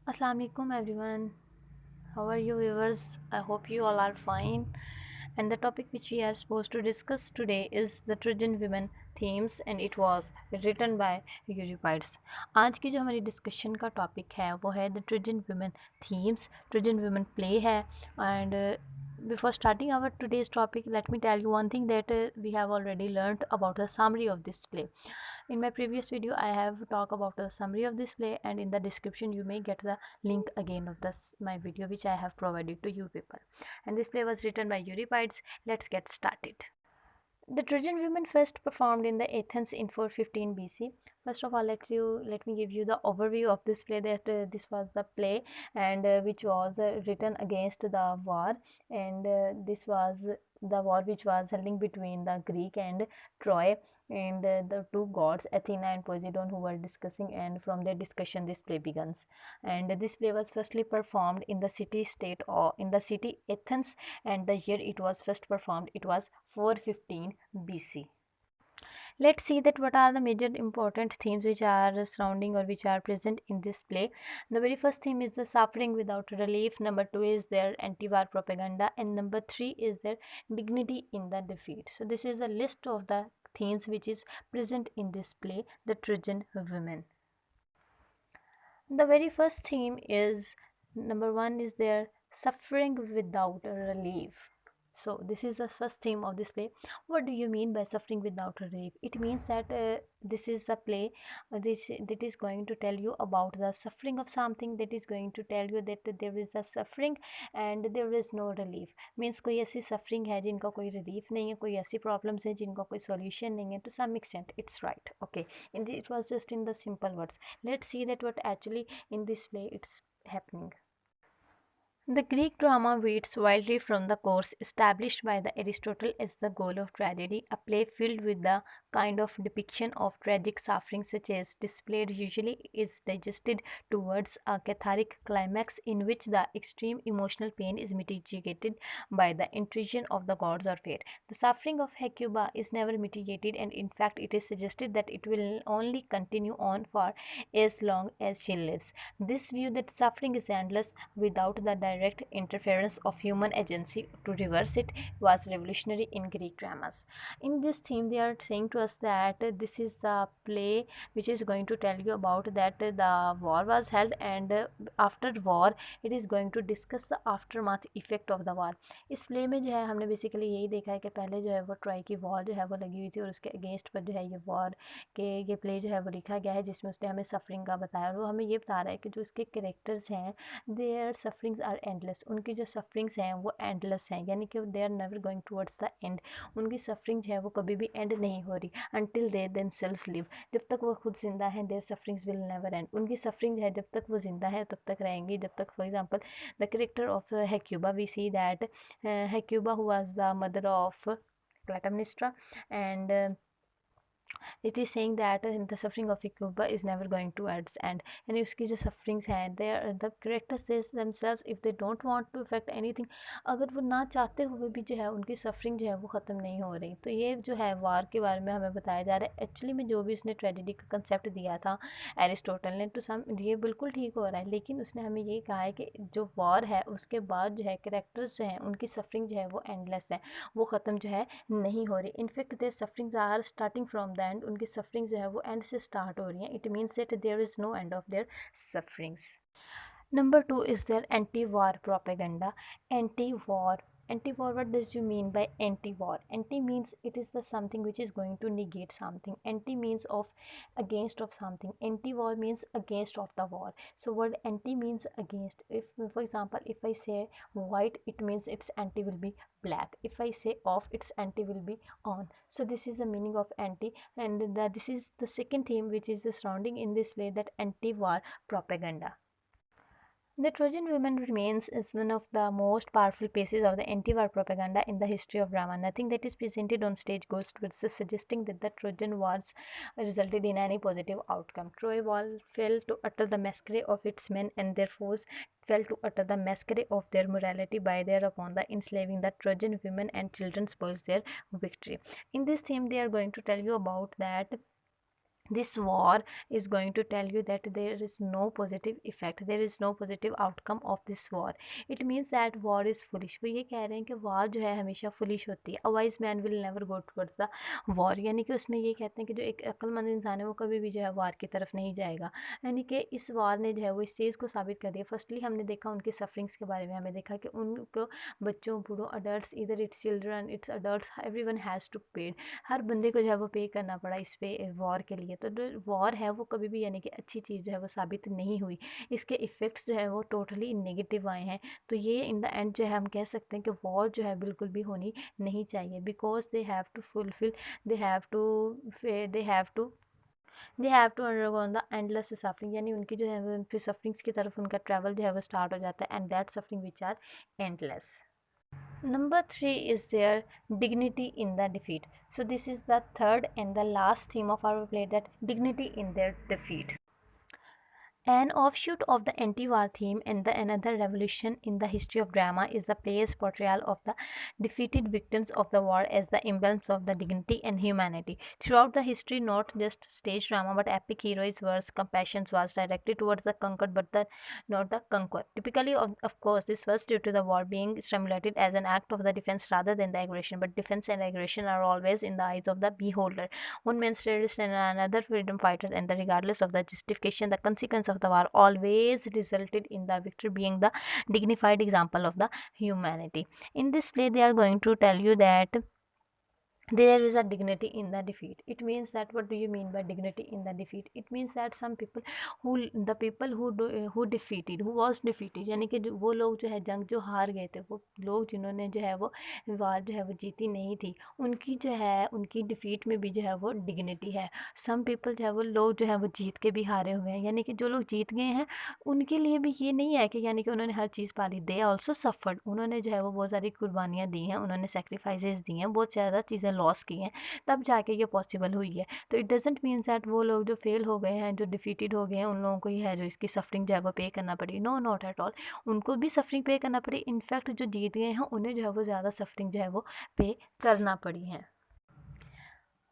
Assalamualaikum everyone. How are you viewers? I hope you all are fine. And the topic which we are supposed to discuss today is the Trojan women themes and it was written by Euripides. आज की जो हमारी discussion का topic है वो है the Trojan women themes. Trojan women play है and before starting our today's topic, let me tell you one thing that we have already learned about the summary of this play. In my previous video, I have talked about the summary of this play, and in the description, you may get the link again of this my video which I have provided to you people. And this play was written by Euripides. Let's get started. The Trojan women first performed in the Athens in 415 BC. First of all, let me give you the overview of this play. That this was the play and which was written against the war, and this was the war which was held between the Greek and Troy, and the two gods Athena and Poseidon who were discussing, and from their discussion this play begins. And this play was firstly performed in the city state or in the city Athens, and the year it was first performed it was 415 BC. Let's see that what are the major important themes which are surrounding or which are present in this play. The very first theme is the suffering without relief. Number 2 is their anti-war propaganda, and number 3 is their dignity in the defeat. So this is a list of the themes which is present in this play, the Trojan women. The very first theme is number 1 is their suffering without relief. So this is the first theme of this play. What do you mean by suffering without relief? It means that this is a play that is going to tell you about the suffering of something, that is going to tell you that there is a suffering and there is no relief. Means कोई ऐसी suffering है जिनका कोई relief नहीं है, कोई ऐसी problems है जिनका कोई solution नहीं है. To some extent it's right. Okay, it was just in the simple words. Let's see that what actually in this play it's happening. The Greek drama veers wildly from the course established by the Aristotle as the goal of tragedy, a play filled with the kind of depiction of tragic suffering such as displayed usually is digested towards a cathartic climax in which the extreme emotional pain is mitigated by the intrusion of the gods or fate. The suffering of Hecuba is never mitigated, and in fact it is suggested that it will only continue on for as long as she lives. This view that suffering is endless without the direct interference of human agency to reverse it was revolutionary in Greek dramas. In this theme, they are saying to us that this is the play which is going to tell you about that the war was held, and after war it is going to discuss the aftermath effect of the war. इस play में जो है हमने basically यही देखा है कि पहले जो है वो ट्रॉय की वॉर जो है वो लगी हुई थी और उसके अगेंस्ट पर जो है ये वॉर के ये प्ले जो है वो लिखा गया है जिसमें उसने हमें सफरिंग का बताया, और वो हमें ये बता रहा है कि जो इसके करेक्टर्स हैं देयर सफरिंग्स आर एंडलेस. उनकी जो सफरिंग्स हैं वो एंडलेस हैं, यानी कि they are never going towards the end. उनकी सफरिंग जो है वो कभी भी एंड नहीं हो रही अनटिल दे देमसेल्व्स लिव. जब तक वो खुद जिंदा हैं their sufferings will never end. उनकी सफरिंग जो है जब तक वो जिंदा है तब तक रहेंगी, जब तक for example the character of Hecuba we see that Hecuba who was the mother of Clytemnestra, and it is saying that the suffering of Hecuba is never going to its end. यानी उसकी जो sufferings हैं they are the characters themselves if they don't want to affect anything, अगर वो ना चाहते हुए भी जो है उनकी suffering जो है वो ख़त्म नहीं हो रही. तो ये जो है वार के बारे में हमें बताया जा रहा है. एक्चुअली में जो भी उसने ट्रेजेडी का कंसेप्ट दिया था एरिस्टोटल ने टू सम ये बिल्कुल ठीक हो रहा है, लेकिन उसने हमें ये कहा है कि जो वॉर है उसके बाद जो है करेक्टर्स जो हैं उनकी सफरिंग जो है वो एंडलेस है, वो ख़त्म जो है नहीं हो रही. In fact their sufferings are starting from the end. उनकी सफरिंग जो है वो एंड से स्टार्ट हो रही हैं. It means that there is no end of their sufferings. Number 2 is their anti-war propaganda. Anti-war. Anti-war, what does you mean by anti-war? Anti means it is the something which is going to negate something. Anti means of against of something. Anti-war means against of the war. So word anti means against. If for example if I say white, it means its anti will be black. If I say off, its anti will be on. So this is the meaning of anti, and this is the second theme which is the surrounding in this way, that anti-war propaganda. The Trojan woman remains as one of the most powerful pieces of the anti-war propaganda in the history of drama. Nothing that is presented on stage goes towards suggesting that the Trojan Wars resulted in any positive outcome. Troy Wall fell to utter the massacre of its men, and their foes fell to utter the massacre of their morality by thereupon the enslaving the Trojan women and children spoils their victory. In this theme, they are going to tell you about that this war is going to tell you that there is no positive effect, there is no positive outcome of this war. It means that war is foolish. वो ये कह रहे हैं कि war जो है हमेशा foolish होती है. A wise man will never go towards the war. यानी कि उसमें ये कहते हैं कि जो एक अक्लमंद इंसान है वो कभी भी जो है वार की तरफ नहीं जाएगा. यानी कि इस वार ने जो है वो इस चीज़ को साबित कर दिया. फर्स्टली हमने देखा उनकी सफरिंग्स के बारे में, हमें देखा कि उनको बच्चों, बूढ़ों, अडल्ट, इधर it's children, it's adult, everyone has to pay. हर बंदे को जो है वो पे करना पड़ा इस पे वॉर के लिए. तो जो वॉर है वो कभी भी यानी कि अच्छी चीज़ जो है वो साबित नहीं हुई. इसके इफ़ेक्ट्स जो है वो टोटली नेगेटिव आए हैं. तो ये इन द एंड जो है हम कह सकते हैं कि वॉर जो है बिल्कुल भी होनी नहीं चाहिए. Because they have to fulfil, they have to they have to they have to undergo the endless suffering. यानी उनकी जो है वो उनकी सफरिंग्स की तरफ उनका ट्रैवल जो है वो स्टार्ट हो जाता है. And that suffering which are endless. Number three is their dignity in the defeat. So this is the third and the last theme of our play, that dignity in their defeat. An offshoot of the anti-war theme and another revolution in the history of drama is the play's portrayal of the defeated victims of the war as the emblems of the dignity and humanity. Throughout the history, not just stage drama but epic heroes' words, compassion was directed towards the conquered but not the conquered. Typically, of course, this was due to the war being stimulated as an act of the defense rather than the aggression. But defense and aggression are always in the eyes of the beholder. One man's terrorist and another freedom fighter, and regardless of the justification, the consequence of the war always resulted in the victor being the dignified example of the humanity. In this play, they are going to tell you that there is a dignity in the defeat. It means that, what do you mean by dignity in the defeat? It means that some people who defeated, who was defeated, यानी कि वो लोग जो है जंग जो हार गए थे, वो लोग जिन्होंने जो है वो वार जो है वो जीती नहीं थी, उनकी जो है उनकी डिफीट में भी जो है वो डिग्निटी है. सम पीपल जो है वो लोग जो है वो जीत के भी हारे हुए हैं. यानी कि जो लोग जीत गए हैं उनके लिए भी ये नहीं है कि यानी कि उन्होंने हर चीज़ पा ली. They also suffered. उन्होंने जो है वो बहुत सारी कुर्बानियाँ दी हैं, उन्होंने सेक्रीफाइसेस दी हैं, बहुत ज़्यादा चीज़ें लॉस की हैं, तब जाके ये पॉसिबल हुई है. तो इट डजेंट मीन्स दैट वो लोग जो फेल हो गए हैं, जो डिफीटेड हो गए हैं, उन लोगों को ही है जो इसकी सफरिंग जो है वो पे करना पड़ी. No, not at all. उनको भी सफरिंग पे करना पड़ी. इनफैक्ट जो जीत गए हैं उन्हें जो है वो ज़्यादा सफरिंग जो है वो पे करना पड़ी है.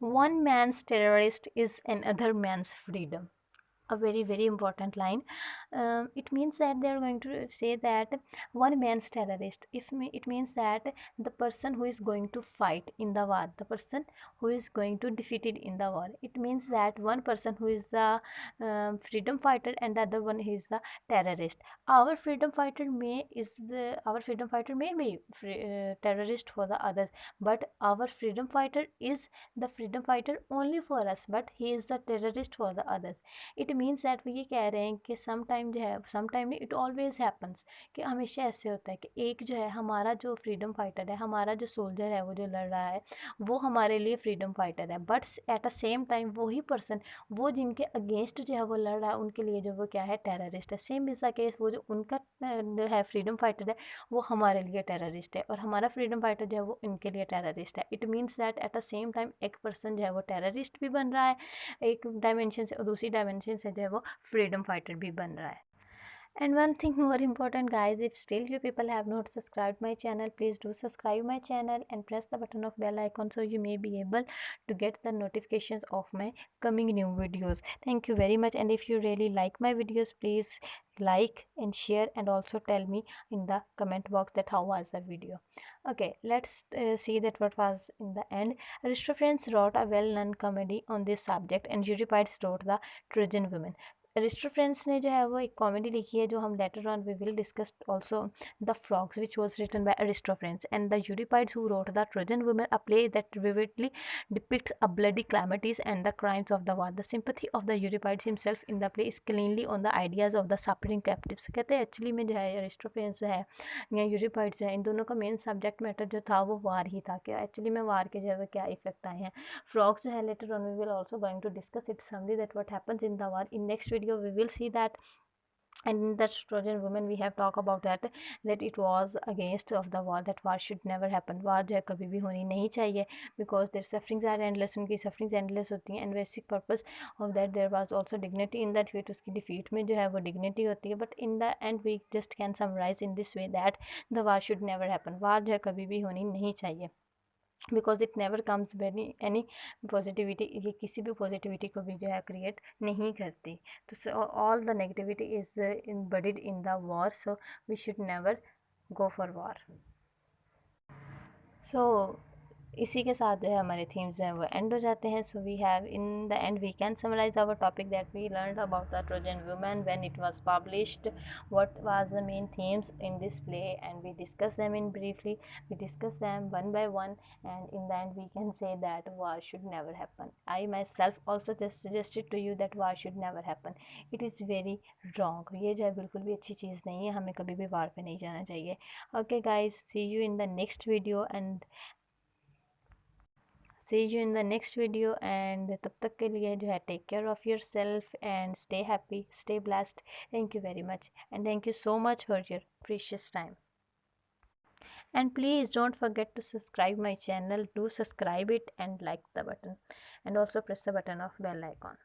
One man's terrorist is another man's freedom. A very important line. It means that they are going to say that one man's terrorist, it means that the person who is going to fight in the war, the person who is going to defeat it in the war. It means that one person who is the freedom fighter and the other one is the terrorist. Our freedom fighter may be terrorist for the others, but our freedom fighter is the freedom fighter only for us, but he is the terrorist for the others. It means that वो ये कह रहे हैं कि some time जो है, some time नहीं, it always happens, कि हमेशा ऐसे होता है कि एक जो है हमारा जो फ्रीडम फाइटर है, हमारा जो सोल्जर है, वो जो लड़ रहा है वो हमारे लिए फ्रीडम फाइटर है. But at a same time वही पर्सन, वो जिनके अगेंस्ट जो है वो लड़ रहा है, उनके लिए जो वो क्या है, टेररिस्ट है. सेम इज़ द केस, वो जो उनका जो है फ्रीडम फाइटर है वो हमारे लिए टेररिस्ट है, और हमारा फ्रीडम फाइटर जो है वो इनके लिए टेररिस्ट है. It means that at a same time एक पर्सन जो है वो टेररिस्ट भी बन रहा है एक डायमेंशन से, और दूसरी डायमेंशन से जो है वो फ्रीडम फाइटर भी बन रहा है. And one thing more important, guys, if still you people have not subscribed my channel, please do subscribe my channel and press the button of bell icon so you may be able to get the notifications of my coming new videos. Thank you very much. And if you really like my videos, please like and share, and also tell me in the comment box that how was the video. Okay, let's see that what was in the end. Aristophanes wrote a well-known comedy on this subject, and Euripides wrote the Trojan Women. अरिस्टोफेंस ने जो है वो एक comedy लिखी है जो हम later on we will discuss also, the Frogs which was written by Aristophanes, and the Euripides who wrote the Trojan Women, a play that vividly depicts a bloody calamities and the crimes of the war. The sympathy of the Euripides himself in the play is cleanly on the ideas of the suffering captives. कहते हैं actually में जो है अरिस्टोफेंस जो है या यूरिपाइड्स है, इन दोनों का मेन सब्जेक्ट मैटर जो था वो वार ही था, कि एक्चुअली में वार के जो है क्या इफेक्ट आए हैं. फ्रॉग्स जो है later on we will also going to discuss it summary that what happens in the war. In next video we will see that. And in that Trojan women we have talked about that it was against of the war, that war should never happen. war जो है कभी भी होनी नहीं चाहिए, because their sufferings are endless, उनकी sufferings endless होती हैं. and basic purpose of that there was also dignity in that way. उसकी defeat में जो है वो dignity होती है. but in the end we just can summarize in this way that the war should never happen. war जो है कभी भी होनी नहीं चाहिए. Because it never comes any positivity, ये किसी भी पॉजिटिविटी को भी जो है क्रिएट नहीं करती। तो all the negativity is embodied in the war, so we should never go for war. So इसी के साथ जो है हमारे थीम्स जो हैं वो एंड हो जाते हैं। So we have in the end we can summarise our topic that we learn about the Trojan women when it was published, what was the main themes in this play, and we discuss them in briefly, we discuss them one by one, and in the end we can say that war should never happen. I myself also just suggested to you that war should never happen. It is very wrong, ये जो है बिल्कुल भी अच्छी चीज़ नहीं है, हमें कभी भी वार पे नहीं जाना चाहिए। Okay guys, see you in the next video, and see you in the next video, and तब तक के लिए जो है take care of yourself and stay happy, stay blessed. Thank you very much, and thank you so much for your precious time. And please don't forget to subscribe my channel. Do subscribe it and like the button, and also press the button of bell icon.